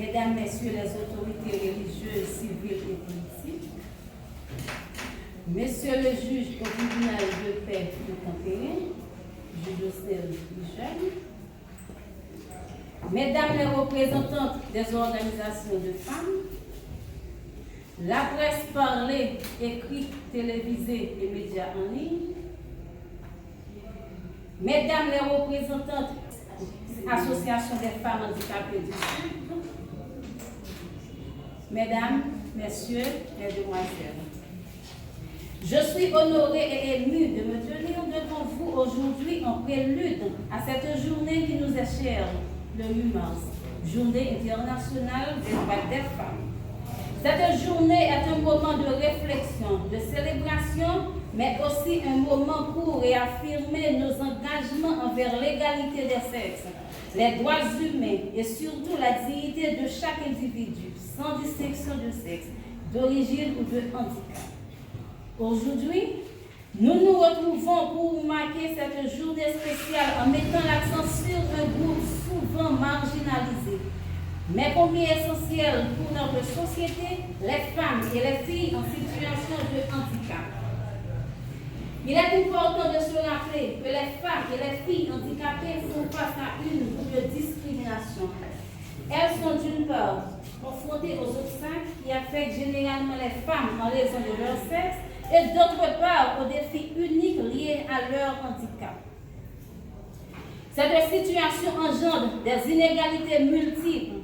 Mesdames, Messieurs les autorités religieuses, civiles et politiques, Monsieur le juge au tribunal de paix de Tempéré, juge Ostel Michel, Mesdames les représentantes des organisations de femmes, la presse parlée, écrite, télévisée et médias en ligne, Mesdames les représentantes Association des femmes handicapées du Sud, Mesdames, Messieurs, Mesdemoiselles, je suis honorée et émue de me tenir devant vous aujourd'hui en prélude à cette journée qui nous est chère, le 8 mars, Journée internationale des droits des femmes. Cette journée est un moment de réflexion, de célébration, mais aussi un moment pour réaffirmer nos engagements envers l'égalité des sexes, les droits humains et surtout la dignité de chaque individu, sans distinction de sexe, d'origine ou de handicap. Aujourd'hui, nous nous retrouvons pour marquer cette journée spéciale en mettant l'accent sur un groupe souvent marginalisé, mais combien essentiel pour notre société, les femmes et les filles en situation de handicap. Il est important de se rappeler que les femmes et les filles handicapées font face à une double discrimination. Elles sont d'une part confrontées aux obstacles qui affectent généralement les femmes en raison de leur sexe et d'autre part aux défis uniques liés à leur handicap. Cette situation engendre des inégalités multiples,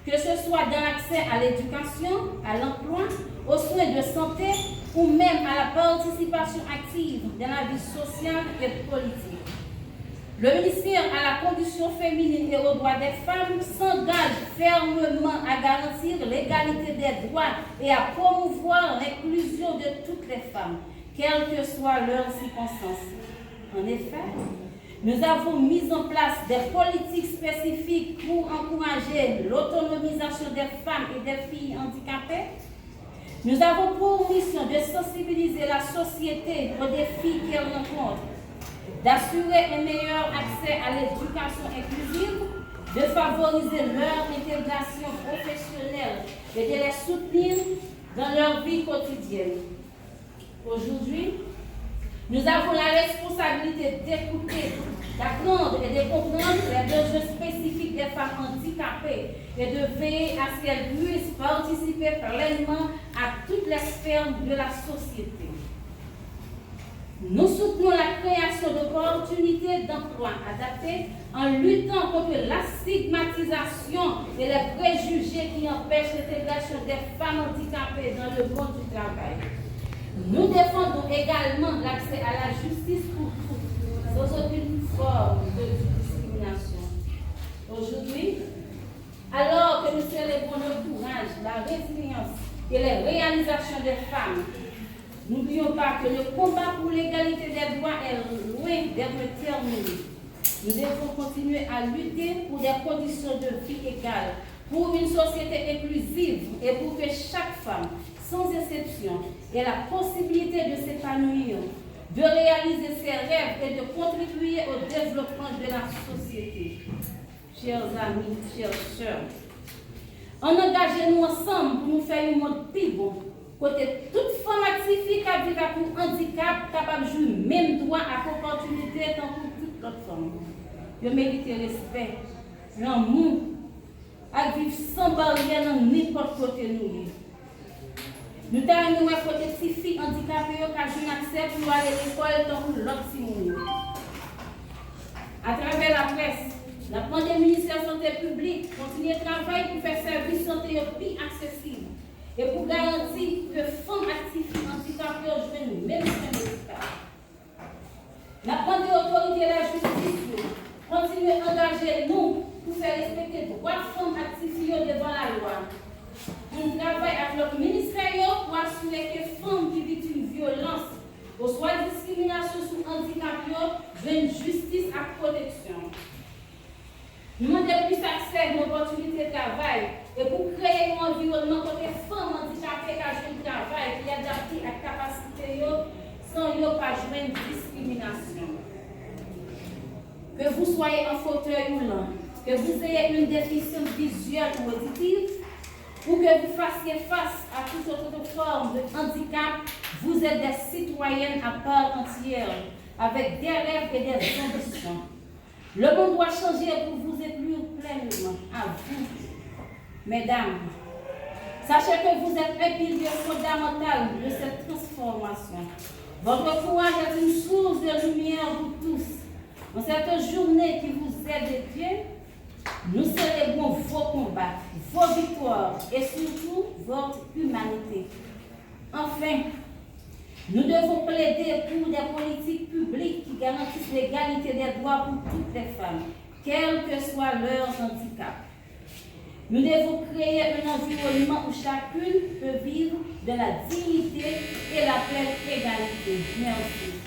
que ce soit dans l'accès à l'éducation, à l'emploi, aux soins de santé ou même à la participation active dans la vie sociale et politique. Le ministère à la condition féminine et aux droits des femmes s'engage fermement à garantir l'égalité des droits et à promouvoir l'inclusion de toutes les femmes, quelles que soient leurs circonstances. En effet, nous avons mis en place des politiques spécifiques pour encourager l'autonomisation des femmes et des filles handicapées. Nous avons pour mission de sensibiliser la société aux défis qu'elle rencontre, d'assurer un meilleur accès à l'éducation inclusive, de favoriser leur intégration professionnelle et de les soutenir dans leur vie quotidienne. Aujourd'hui, nous avons la responsabilité d'écouter, d'apprendre et de comprendre les besoins spécifiques des femmes handicapées et de veiller à ce qu'elles puissent participer pleinement à toutes les sphères de la société. Nous soutenons la création d'opportunités d'emploi adaptées en luttant contre la stigmatisation et les préjugés qui empêchent l'intégration des femmes handicapées dans le monde du travail. Nous défendons également l'accès à la justice pour tous, sans aucune forme de discrimination. Aujourd'hui, alors que nous célébrons le courage, la résilience et les réalisations des femmes, n'oublions pas que le combat pour l'égalité des droits est loin d'être terminé. Nous devons continuer à lutter pour des conditions de vie égales, pour une société inclusive et pour que chaque femme, sans exception, ait la possibilité de s'épanouir, de réaliser ses rêves et de contribuer au développement de la société. Chers amis, chères sœurs, engageons-nous ensemble pour nous faire un monde plus bon. Côté toute femme active qui a pour handicap, capable de jouer le même droit à opportunité tant que toute autre femme. Je mérite respect, l'amour, à vivre sans barrière dans n'importe côté nous. Nous avons côté petites filles handicapées qui ont accès pour aller à l'école tant que l'autre Simon. À travers la presse, la pandémie ministère de la Santé publique continue de travailler pour faire service santé plus accessible et pour garantir que les femmes actives handicapées jouent le même soin médical. La pandémie autorité de la justice continue à engager nous pour faire respecter les droits de femmes actives devant la loi. On travaille avec notre ministère pour assurer que les femmes qui victimes de violence ou soit discrimination sous handicap veulent justice et protection. Nous demandons plus accès aux opportunités de travail et pour créer un environnement pour les femmes handicapées qui ont un travail qui est adapté à la capacité sans pas jouer une discrimination. Que vous soyez en fauteuil roulant, que vous ayez une déficience visuelle ou auditive, ou que vous fassiez face à toute autre forme de handicap, vous êtes des citoyennes à part entière, avec des rêves et des ambitions. Le monde doit changer pour vous éclure pleinement à vous, mesdames. Sachez que vous êtes un pilier fondamental de cette transformation. Votre courage est une source de lumière pour tous. En cette journée qui vous est dédiée, nous célébrons vos combats, vos victoires et surtout votre humanité. Enfin, nous devons plaider pour des politiques publiques qui garantissent l'égalité des droits pour toutes les femmes, quel que soit leur handicap. Nous devons créer un environnement où chacune peut vivre de la dignité et la pleine égalité. Merci.